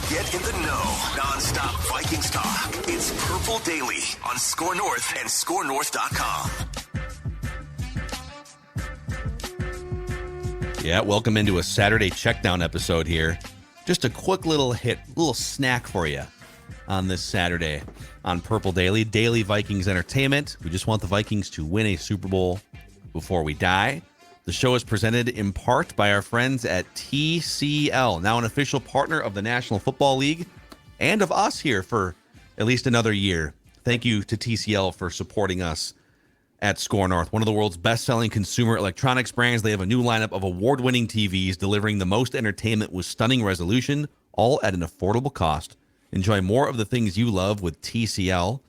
Get in the know. Non-stop Vikings talk. It's Purple Daily on Score North and ScoreNorth.com. Yeah, welcome into a Saturday checkdown episode here. Just a quick little snack for you on this Saturday on Purple Daily. Daily Vikings entertainment. We just want the Vikings to win a Super Bowl before we die. The show is presented in part by our friends at TCL, now an official partner of the National Football League and of us here for at least another year. Thank you to TCL for supporting us at Score North, one of the world's best-selling consumer electronics brands. They have a new lineup of award-winning TVs delivering the most entertainment with stunning resolution, all at an affordable cost. Enjoy more of the things you love with TCL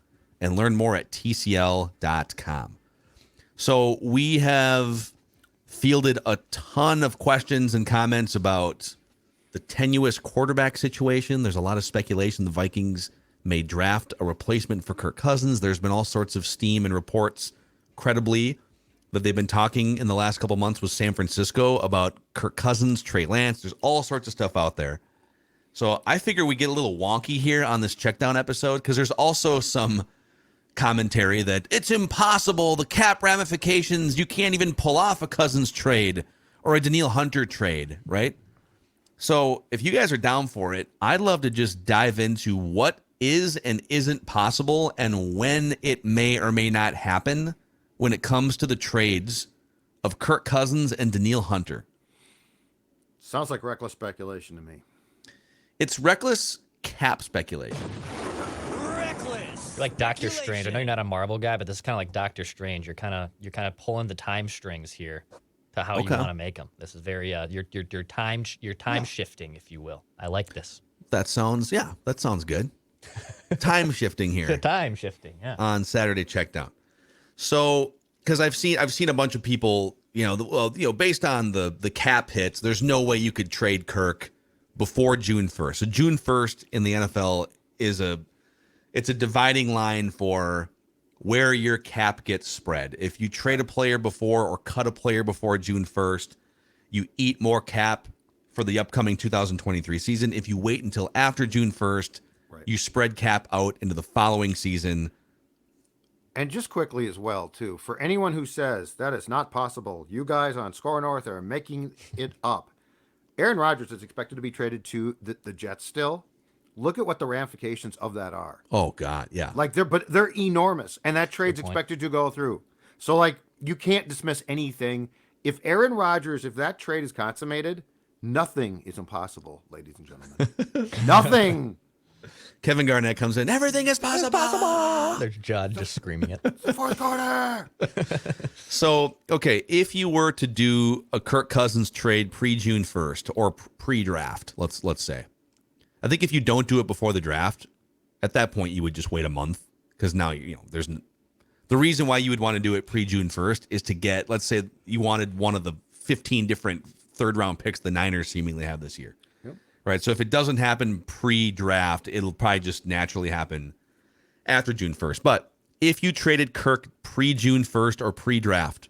and learn more at TCL.com. So we have fielded a ton of questions and comments about the tenuous quarterback situation. There's a lot of speculation the Vikings may draft a replacement for Kirk Cousins. There's been all sorts of steam and reports, credibly, that they've been talking in the last couple months with San Francisco about Kirk Cousins, Trey Lance. There's all sorts of stuff out there. So I figure we get a little wonky here on this checkdown episode because there's also some commentary that it's impossible, the cap ramifications, you can't even pull off a Cousins trade or a Danielle Hunter trade, right? So if you guys are down for it, I'd love to just dive into what is and isn't possible and when it may or may not happen when it comes to the trades of Kirk Cousins and Danielle Hunter. Sounds like reckless speculation to me. It's reckless cap speculation. You're like Doctor Strange. I know you're not a Marvel guy, but this is kind of like Doctor Strange. You're kind of pulling the time strings here to how you want to make them. This is very your time shifting, if you will. I like this. That sounds good. Time shifting here. Time shifting, yeah. On Saturday Checkdown. So, because I've seen a bunch of people, based on the cap hits, there's no way you could trade Kirk before June 1st. So June 1st in the NFL is a dividing line for where your cap gets spread. If you trade a player before or cut a player before June 1st, you eat more cap for the upcoming 2023 season. If you wait until after June 1st, you spread cap out into the following season. And just quickly as well, too, for anyone who says that is not possible, you guys on Score North are making it up. Aaron Rodgers is expected to be traded to the Jets still. Look at what the ramifications of that are. Oh, God, yeah. They're enormous, and that trade's expected to go through. So, you can't dismiss anything. If Aaron Rodgers, if that trade is consummated, nothing is impossible, ladies and gentlemen. Nothing. Kevin Garnett comes in. Everything is possible. There's Judd just screaming it. The fourth quarter. So, okay, if you were to do a Kirk Cousins trade pre-June 1st or pre-draft, let's say. I think if you don't do it before the draft, at that point you would just wait a month because now there's the reason why you would want to do it pre-June 1st is to get, let's say you wanted one of the 15 different third-round picks the Niners seemingly have this year. Yep. Right? So if it doesn't happen pre-draft, it'll probably just naturally happen after June 1st. But if you traded Kirk pre-June 1st or pre-draft,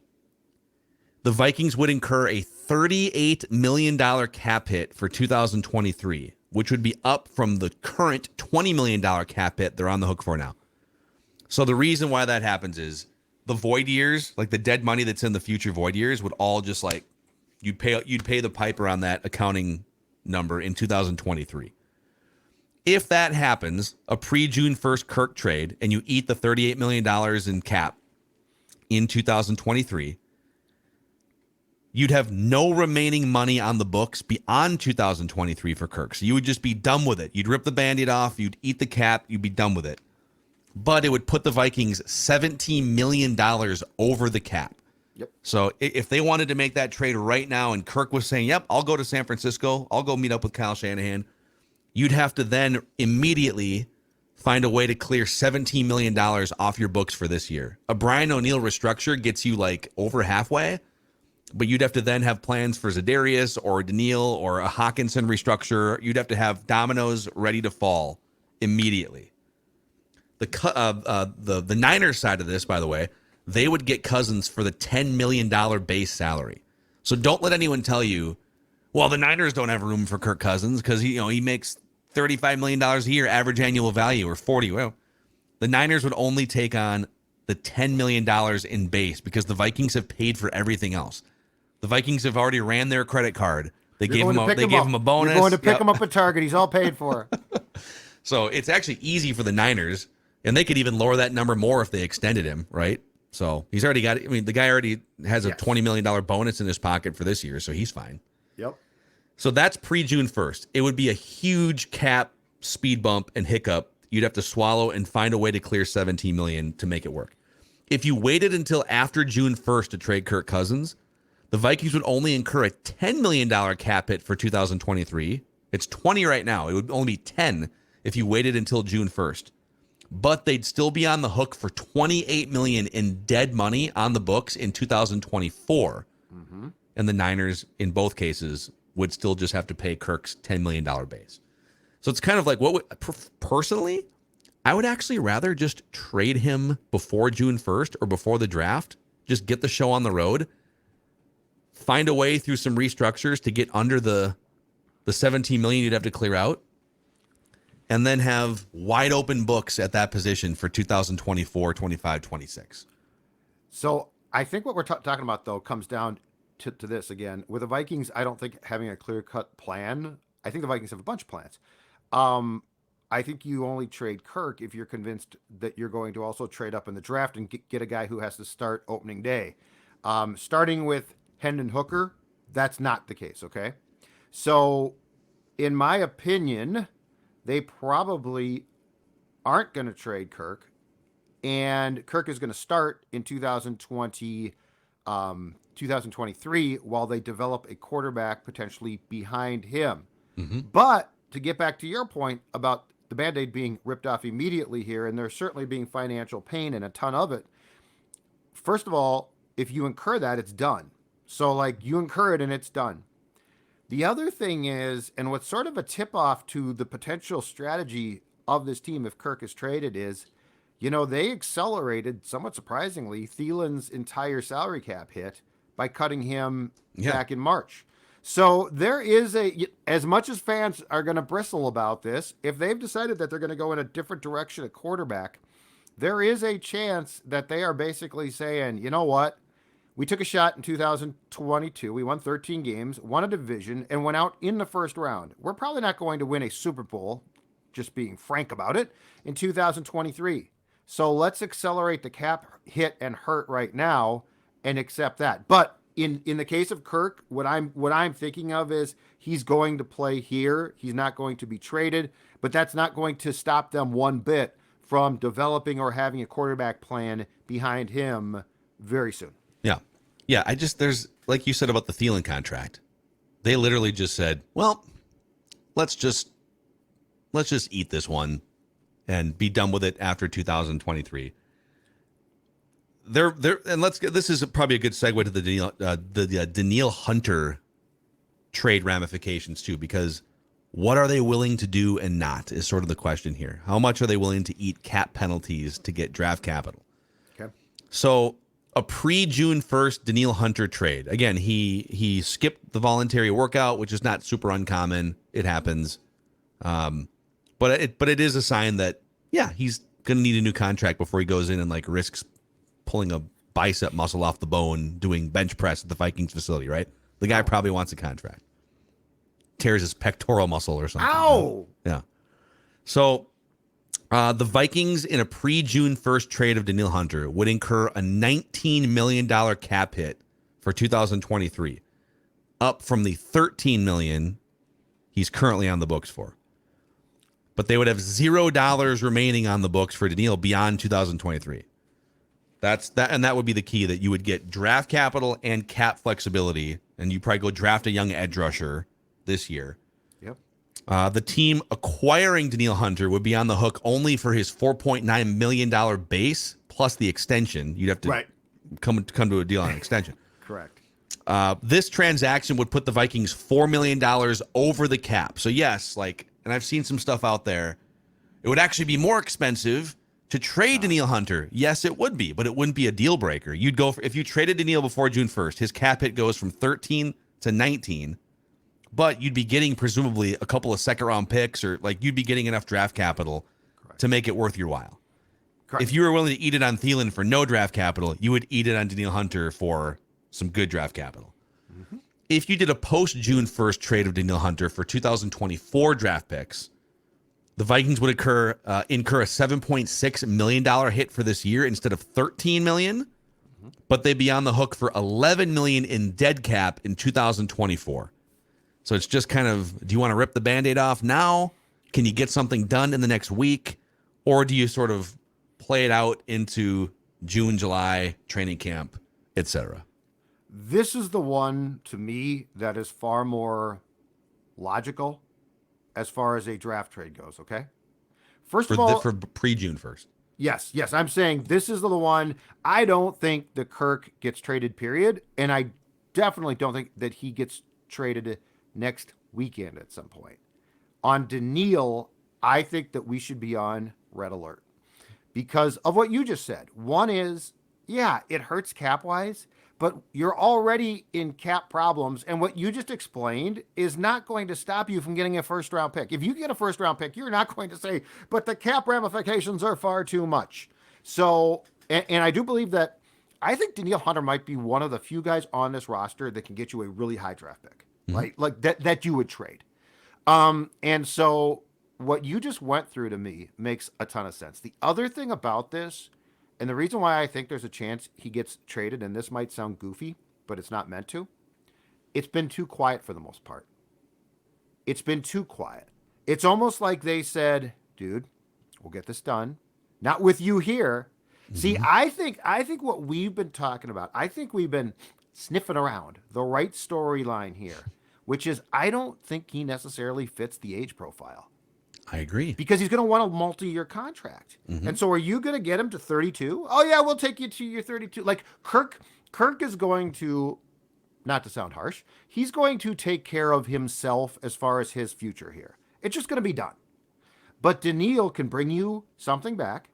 the Vikings would incur a $38 million cap hit for 2023, which would be up from the current $20 million cap hit they're on the hook for now. So the reason why that happens is the void years, like the dead money that's in the future void years, would all just you'd pay the piper on that accounting number in 2023. If that happens, a pre-June 1st Kirk trade, and you eat the $38 million in cap in 2023, you'd have no remaining money on the books beyond 2023 for Kirk. So you would just be done with it. You'd rip the Band-Aid off. You'd eat the cap. You'd be done with it. But it would put the Vikings $17 million over the cap. Yep. So if they wanted to make that trade right now and Kirk was saying, yep, I'll go to San Francisco, I'll go meet up with Kyle Shanahan, you'd have to then immediately find a way to clear $17 million off your books for this year. A Brian O'Neill restructure gets you over halfway. But you'd have to then have plans for Za'Darius or Danielle or a Hawkinson restructure. You'd have to have dominoes ready to fall immediately. The Niners side of this, by the way, they would get Cousins for the $10 million base salary. So don't let anyone tell you, well, the Niners don't have room for Kirk Cousins because he makes $35 million a year average annual value, or 40. Well, the Niners would only take on the $10 million in base because the Vikings have paid for everything else. The Vikings have already ran their credit card. They gave him a bonus. You're going to pick him up at Target. He's all paid for. So it's actually easy for the Niners, and they could even lower that number more if they extended him, right? So he's already got, I mean, the guy already has a $20 million bonus in his pocket for this year, so he's fine. Yep. So that's pre-June 1st. It would be a huge cap speed bump and hiccup you'd have to swallow and find a way to clear $17 million to make it work. If you waited until after June 1st to trade Kirk Cousins, the Vikings would only incur a $10 million cap hit for 2023. It's 20 right now. It would only be 10 if you waited until June 1st. But they'd still be on the hook for $28 million in dead money on the books in 2024. Mm-hmm. And the Niners, in both cases, would still just have to pay Kirk's $10 million base. So it's kind of like, personally, I would actually rather just trade him before June 1st or before the draft. Just get the show on the road. Find a way through some restructures to get under the $17 million you'd have to clear out. And then have wide open books at that position for 2024, 25, 26. So I think what we're talking about, though, comes down to this again. With the Vikings, I don't think having a clear-cut plan. I think the Vikings have a bunch of plans. I think you only trade Kirk if you're convinced that you're going to also trade up in the draft and get a guy who has to start opening day. Starting with Hendon Hooker, that's not the case, okay? So, in my opinion, they probably aren't going to trade Kirk, and Kirk is going to start in 2023 while they develop a quarterback potentially behind him. Mm-hmm. But to get back to your point about the Band-Aid being ripped off immediately here, and there's certainly being financial pain and a ton of it. First of all, if you incur that, it's done. So, like, you incur it and it's done. The other thing is, and what's sort of a tip-off to the potential strategy of this team if Kirk is traded is, you know, they accelerated, somewhat surprisingly, Thielen's entire salary cap hit by cutting him back in March. So there is as much as fans are going to bristle about this, if they've decided that they're going to go in a different direction at quarterback, there is a chance that they are basically saying, you know what? We took a shot in 2022. We won 13 games, won a division, and went out in the first round. We're probably not going to win a Super Bowl, just being frank about it, in 2023. So let's accelerate the cap hit and hurt right now and accept that. But in the case of Kirk, what I'm thinking of is he's going to play here. He's not going to be traded, but that's not going to stop them one bit from developing or having a quarterback plan behind him very soon. Yeah. There's, like you said about the Thielen contract, they literally just said, well, let's just eat this one and be done with it after 2023. This is probably a good segue to the Danielle Hunter trade ramifications too, because what are they willing to do and not is sort of the question here. How much are they willing to eat cap penalties to get draft capital? Okay. So a pre-June 1st Danielle Hunter trade. Again, he skipped the voluntary workout, which is not super uncommon. It happens. But it is a sign that, he's going to need a new contract before he goes in and like risks pulling a bicep muscle off the bone doing bench press at the Vikings facility, right? The guy probably wants a contract. Tears his pectoral muscle or something. Ow! Yeah. So the Vikings in a pre-June 1st trade of Danielle Hunter would incur a $19 million cap hit for 2023, up from the $13 million he's currently on the books for. But they would have $0 remaining on the books for Danielle beyond 2023. That would be the key, that you would get draft capital and cap flexibility, and you probably go draft a young edge rusher this year. Yep. The team acquiring Danielle Hunter would be on the hook only for his $4.9 million base plus the extension. You'd have to come to a deal on an extension. Correct. This transaction would put the Vikings $4 million over the cap. So yes, and I've seen some stuff out there, it would actually be more expensive to trade Danielle Hunter. Yes, it would be, but it wouldn't be a deal breaker. You'd go if you traded Danielle before June 1st, his cap hit goes from 13 to 19. but you'd be getting presumably a couple of second-round picks, or like you'd be getting enough draft capital to make it worth your while. Correct. If you were willing to eat it on Thielen for no draft capital, you would eat it on Danielle Hunter for some good draft capital. Mm-hmm. If you did a post-June 1st trade of Danielle Hunter for 2024 draft picks, the Vikings would incur a $7.6 million hit for this year instead of $13 million, but they'd be on the hook for $11 million in dead cap in 2024. So it's just kind of, do you want to rip the Band-Aid off now? Can you get something done in the next week? Or do you sort of play it out into June, July, training camp, etc.? This is the one, to me, that is far more logical as far as a draft trade goes, okay? First of all, for pre-June 1st. Yes. I'm saying this is the one. I don't think that Kirk gets traded, period. And I definitely don't think that he gets traded next weekend at some point. On Danielle, I think that we should be on red alert because of what you just said. One is, yeah, it hurts cap-wise, but you're already in cap problems. And what you just explained is not going to stop you from getting a first-round pick. If you get a first-round pick, you're not going to say, but the cap ramifications are far too much. So, and I do believe that I think Danielle Hunter might be one of the few guys on this roster that can get you a really high draft pick, like that you would trade. And so what you just went through to me makes a ton of sense. The other thing about this, and the reason why I think there's a chance he gets traded, and this might sound goofy, but it's not meant to, it's been too quiet for the most part. It's been too quiet. It's almost like they said, dude, we'll get this done. Not with you here. Mm-hmm. See, I think what we've been talking about, I think we've been sniffing around the right storyline here, which is I don't think he necessarily fits the age profile. I agree. Because he's going to want a multi-year contract. Mm-hmm. And so are you going to get him to 32? Oh, yeah, we'll take you to your 32. Like Kirk is going to, not to sound harsh, he's going to take care of himself as far as his future here. It's just going to be done. But Danielle can bring you something back.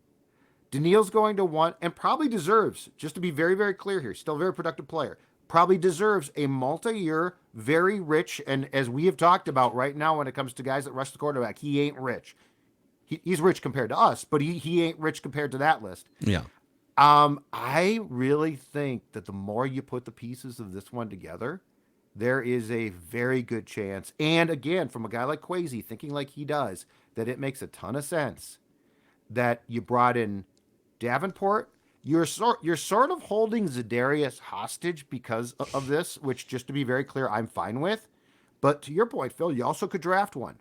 Danielle's going to want, and probably deserves, just to be very, very clear here, still a very productive player, probably deserves a multi-year, very rich, and as we have talked about right now when it comes to guys that rush the quarterback, he ain't rich. He's rich compared to us, but he ain't rich compared to that list. Yeah. I really think that the more you put the pieces of this one together, there is a very good chance, and again, from a guy like Kwesi, thinking like he does, that it makes a ton of sense that you brought in Davenport. You're sort of holding Za'Darius hostage because of this, which, just to be very clear, I'm fine with. But to your point, Phil, you also could draft one.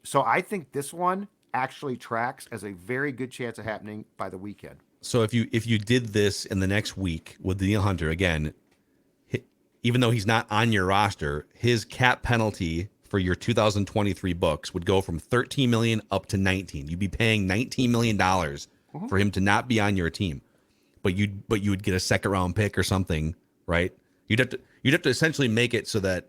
So I think this one actually tracks as a very good chance of happening by the weekend. So if you did this in the next week with Danielle Hunter, again, even though he's not on your roster, his cap penalty for your 2023 books would go from $13 million up to $19 million. You'd be paying $19 million for him to not be on your team. But you would get a second round pick or something, right? You'd have to essentially make it so that,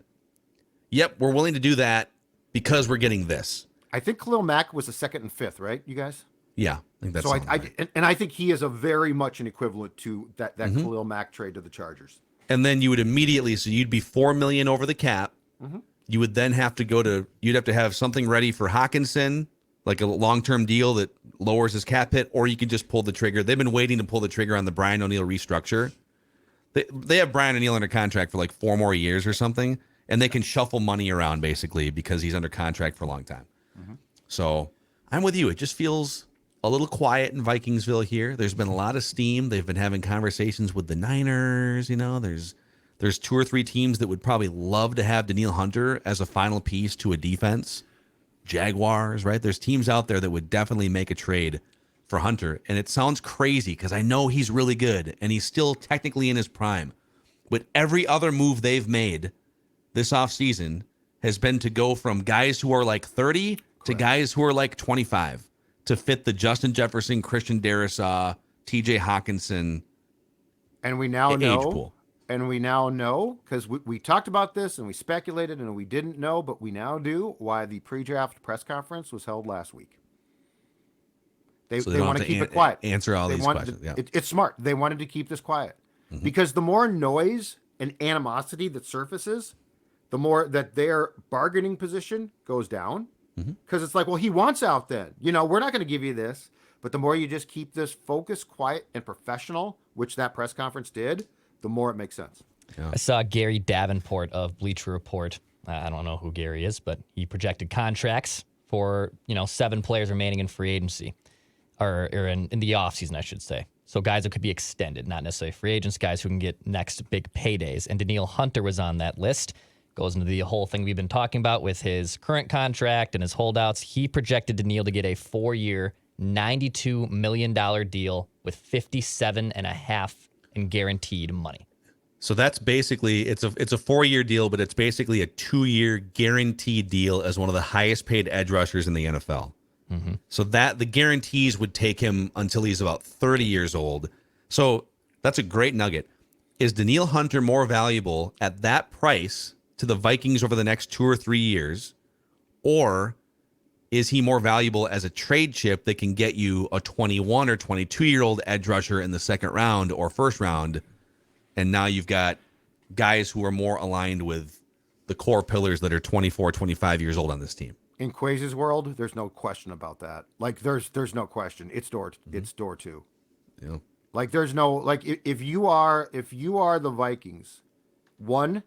yep, we're willing to do that because we're getting this. I think Khalil Mack was the second and fifth, right, you guys? Yeah, I think that's so. Right. And I think he is a very much an equivalent to that Khalil Mack trade to the Chargers. And then you would immediately, so you'd be $4 million over the cap. Mm-hmm. You would then have to you'd have to have something ready for Hawkinson, like a long-term deal that lowers his cap hit, or you can just pull the trigger. They've been waiting to pull the trigger on the Brian O'Neill restructure. They have Brian O'Neill under contract for like 4 more years or something, and they can shuffle money around basically because he's under contract for a long time. Mm-hmm. So I'm with you. It just feels a little quiet in Vikingsville here. There's been a lot of steam. They've been having conversations with the Niners. You know, there's 2 or 3 teams that would probably love to have Danielle Hunter as a final piece to a defense. Jaguars, right? There's teams out there that would definitely make a trade for Hunter. And it sounds crazy because I know he's really good and he's still technically in his prime. But every other move they've made this offseason has been to go from guys who are like 30 to guys who are like 25 to fit the Justin Jefferson, Christian Darrisaw, TJ Hawkinson and we now age know pool. And we now know, because we talked about this and we speculated and we didn't know, but we now do, why the pre-draft press conference was held last week. They want to keep it quiet. Answer all these questions. Yeah. It's smart. They wanted to keep this quiet. Mm-hmm. Because the more noise and animosity that surfaces, the more that their bargaining position goes down. Mm-hmm. Because it's like, well, he wants out then. We're not going to give you this. But the more you just keep this focused, quiet, and professional, which that press conference did, the more it makes sense. I saw Gary Davenport of Bleacher Report. I don't know who Gary is, but he projected contracts for 7 players remaining in free agency, or in the offseason, I should say. So guys that could be extended, not necessarily free agents, guys who can get next big paydays. And Danielle Hunter was on that list. Goes into the whole thing we've been talking about with his current contract and his holdouts. He projected Danielle to get a 4-year, $92 million deal with 57.5 in guaranteed money. So that's basically it's a 4-year deal, but it's basically a 2-year guaranteed deal as one of the highest paid edge rushers in the NFL. Mm-hmm. So that the guarantees would take him until he's about 30 years old. So that's a great nugget. Is Danielle Hunter more valuable at that price to the Vikings over the next 2 or 3 years, or is he more valuable as a trade chip that can get you a 21 or 22-year-old edge rusher in the second round or first round, and now you've got guys who are more aligned with the core pillars that are 24, 25 years old on this team? In Quase's world, there's no question about that. Like, there's no question. It's door 2. Yeah. Like, there's no, like, if you are the Vikings, 1,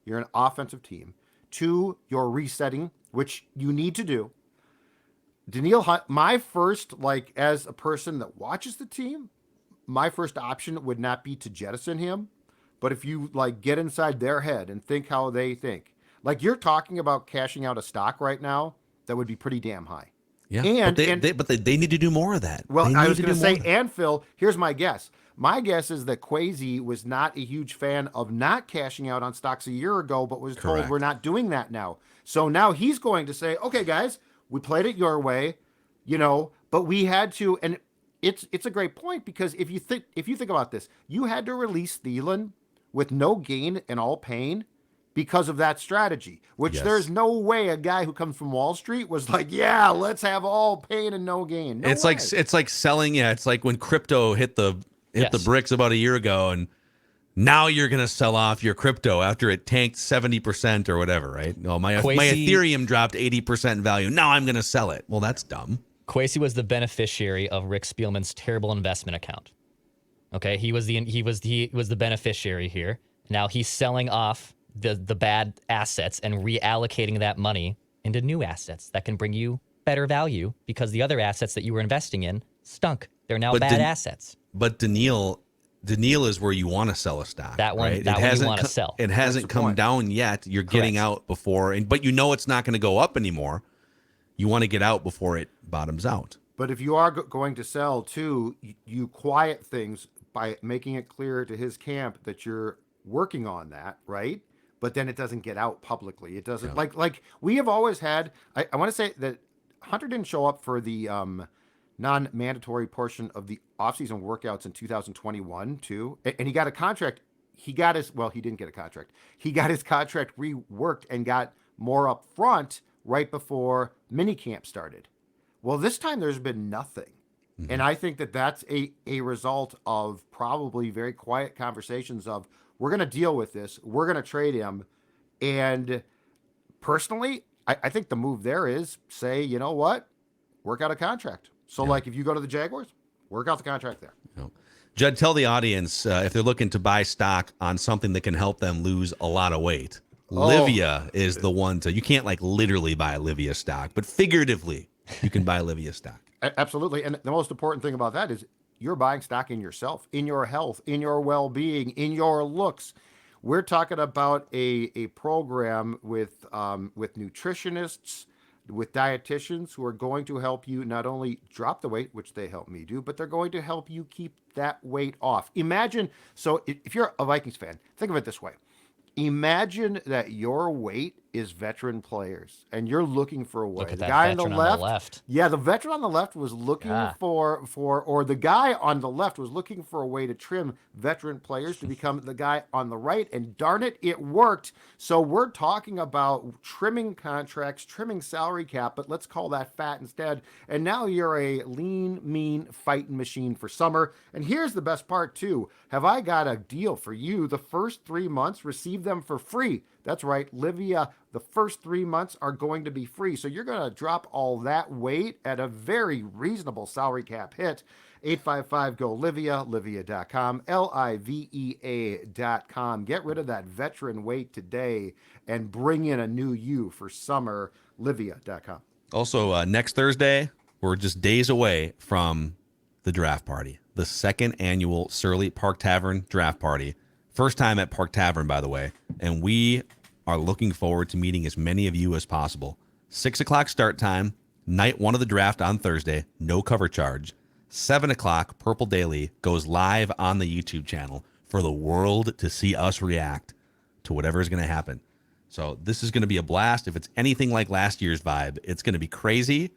you're an offensive team. 2, you're resetting, which you need to do. Danielle Hunt, my first, like, as a person that watches the team, my first option would not be to jettison him. But if you, like, get inside their head and think how they think, like, you're talking about cashing out a stock right now that would be pretty damn high. Yeah, and they need to do more of that. Well, I was going to say, and Phil, here's my guess. My guess is that Quasi was not a huge fan of not cashing out on stocks a year ago, but was told we're not doing that now. So now he's going to say, okay, guys, we played it your way, but we had to, and it's a great point, because if you think about this, you had to release Thielen with no gain and all pain because of that strategy, which there's no way a guy who comes from Wall Street was like, yeah, let's have all pain and no gain. No it's way. like selling. Yeah, it's like when crypto hit the bricks about a year ago, and now you're going to sell off your crypto after it tanked 70% or whatever, right? No, my Ethereum dropped 80% in value. Now I'm going to sell it. Well, that's dumb. Quasi was the beneficiary of Rick Spielman's terrible investment account. Okay, he was the beneficiary here. Now he's selling off the bad assets and reallocating that money into new assets that can bring you better value, because the other assets that you were investing in stunk. They're now bad assets. But Danielle is where you want to sell a stock. That one, right? that one you want to sell. It hasn't come down yet. You're getting out before, but it's not going to go up anymore. You want to get out before it bottoms out. But if you are going to sell too, you quiet things by making it clear to his camp that you're working on that, right? But then it doesn't get out publicly. It doesn't like we have always had. I want to say that Hunter didn't show up for the non-mandatory portion of the offseason workouts in 2021 too, and he got a contract. He didn't get a contract. He got his contract reworked and got more up front right before minicamp started. Well, this time there's been nothing. Mm-hmm. And I think that that's a result of probably very quiet conversations of, we're going to deal with this. We're going to trade him. And personally, I think the move there is say, you know what? Work out a contract. So like if you go to the Jaguars, work out the contract there. Yep. Judd, tell the audience if they're looking to buy stock on something that can help them lose a lot of weight. Livia is the one you can't like literally buy Livia stock, but figuratively you can buy Livia stock. Absolutely. And the most important thing about that is you're buying stock in yourself, in your health, in your well-being, in your looks. We're talking about a program with nutritionists, with dietitians who are going to help you not only drop the weight, which they help me do, but they're going to help you keep that weight off. Imagine, so if you're a Vikings fan, think of it this way. Imagine that your weight is veteran players, and you're looking for a way. The guy on the left. Yeah, the veteran on the left was looking or the guy on the left was looking for a way to trim veteran players to become the guy on the right, and darn it, it worked. So we're talking about trimming contracts, trimming salary cap, but let's call that fat instead. And now you're a lean, mean fighting machine for summer. And here's the best part too. Have I got a deal for you? The first 3 months, receive them for free. That's right, Livia. The first 3 months are going to be free. So you're going to drop all that weight at a very reasonable salary cap hit. 855-GO-LIVIA, Livia.com, Livea.com. Get rid of that veteran weight today and bring in a new you for summer. Livia.com. Also, next Thursday, we're just days away from the draft party, the second annual Surly Park Tavern draft party. First time at Park Tavern, by the way. And we are looking forward to meeting as many of you as possible. 6 o'clock start time, night one of the draft on Thursday, no cover charge. 7 o'clock, Purple Daily goes live on the YouTube channel for the world to see us react to whatever is going to happen. So this is going to be a blast. If it's anything like last year's vibe, it's going to be crazy.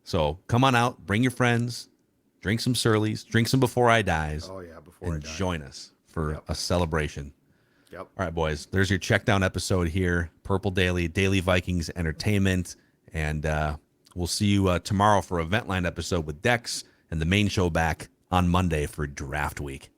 So come on out, bring your friends, drink some Surly's, drink some Before I Dies. Oh, yeah, Before I Die. Join us for a celebration. Yep. All right, boys, there's your check down episode here. Purple Daily, Daily Vikings Entertainment. And we'll see you tomorrow for Event Line episode with Dex and the main show back on Monday for Draft Week.